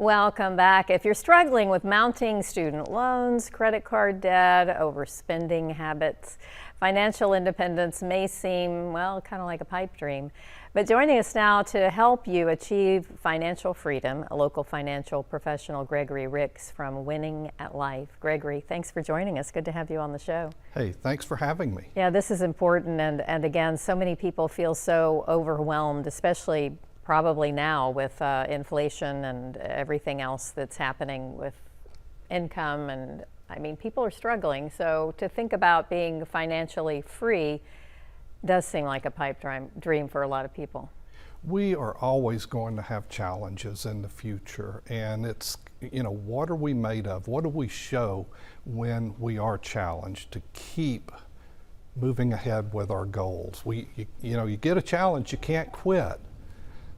Welcome back. If you're struggling with mounting student loans, credit card debt, overspending habits, financial independence may seem, well, kind of like a pipe dream. But joining us now to help you achieve financial freedom, a local financial professional, Gregory Ricks from Winning at Life. Gregory, thanks for joining us. Good to have you on the show. Hey, thanks for having me. Yeah, this is important. And again, so many people feel so overwhelmed, especially probably now with inflation and everything else that's happening with income. And I mean, people are struggling. So to think about being financially free does seem like a pipe dream for a lot of people. We are always going to have challenges in the future. And it's, what are we made of? What do we show when we are challenged to keep moving ahead with our goals? You get a challenge, you can't quit.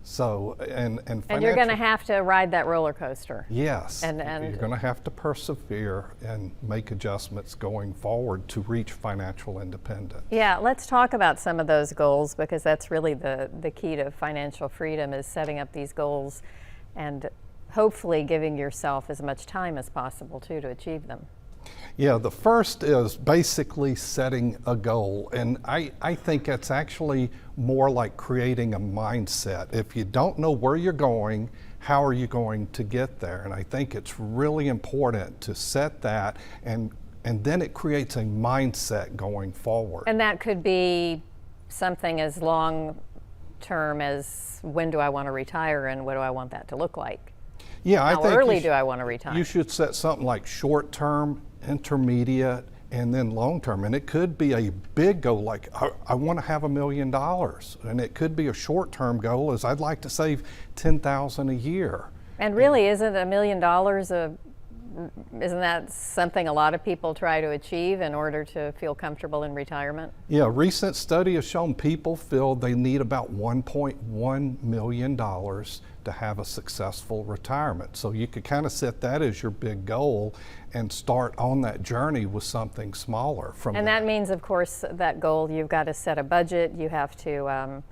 So, and you're going to have to ride that roller coaster. Yes, and you're going to have to persevere and make adjustments going forward to reach financial independence. Yeah, let's talk about some of those goals, because that's really the key to financial freedom, is setting up these goals and hopefully giving yourself as much time as possible too to achieve them. Yeah, the first is basically setting a goal, and I think it's actually more like creating a mindset. If you don't know where you're going, how are you going to get there? And I think it's really important to set that, and then it creates a mindset going forward. And that could be something as long term as, when do I want to retire and what do I want that to look like? Yeah, How early do I want to retire? You should set something like short term, intermediate, and then long term. And it could be a big goal, like I want to have $1 million. And it could be a short term goal, as I'd like to save $10,000 a year. And really, isn't $1 million isn't that something a lot of people try to achieve in order to feel comfortable in retirement? Yeah, a recent study has shown people feel they need about $1.1 million to have a successful retirement. So you could kind of set that as your big goal and start on that journey with something smaller from And that means, of course, that goal, you've got to set a budget, you have to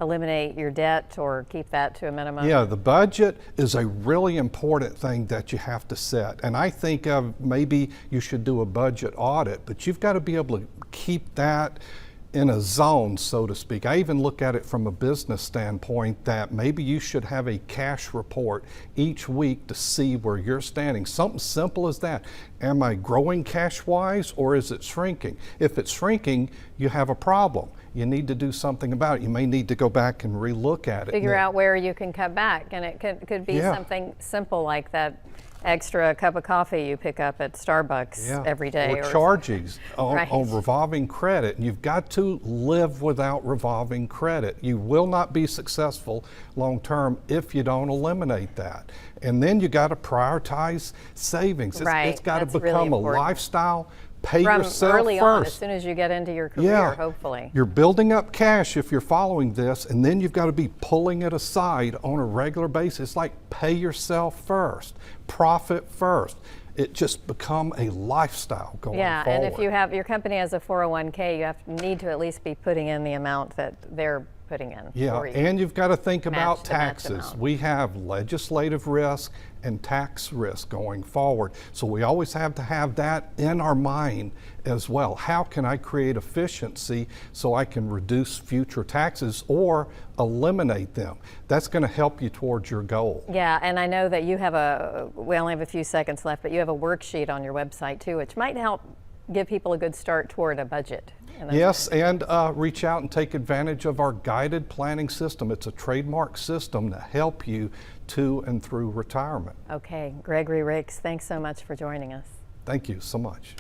eliminate your debt or keep that to a minimum. Yeah, the budget is a really important thing that you have to set. And I think maybe you should do a budget audit, but you've got to be able to keep that in a zone, so to speak. I even look at it from a business standpoint that maybe you should have a cash report each week to see where you're standing. Something simple as that. Am I growing cash-wise, or is it shrinking? If it's shrinking, you have a problem. You need to do something about it. You may need to go back and relook at it. Figure out where you can cut back, and it could be something simple like that extra cup of coffee you pick up at Starbucks every day. Or charges on revolving credit. And you've got to live without revolving credit. You will not be successful long term if you don't eliminate that. And then you got to prioritize savings. It's got to become a lifestyle. Pay yourself early first. On, as soon as you get into your career, hopefully. You're building up cash if you're following this, and then you've got to be pulling it aside on a regular basis. Like, pay yourself first, profit first. It just become a lifestyle going forward. Yeah, and if you have, your company has a 401k, you need to at least be putting in the amount that they're putting in. Yeah, and you've got to think about taxes. We have legislative risk and tax risk going forward. So we always have to have that in our mind as well. How can I create efficiency so I can reduce future taxes or eliminate them? That's going to help you towards your goal. Yeah, and I know that you have we only have a few seconds left, but you have a worksheet on your website too, which might help give people a good start toward a budget. Yes, and reach out and take advantage of our guided planning system. It's a trademark system to help you to and through retirement. Okay, Gregory Ricks, thanks so much for joining us. Thank you so much.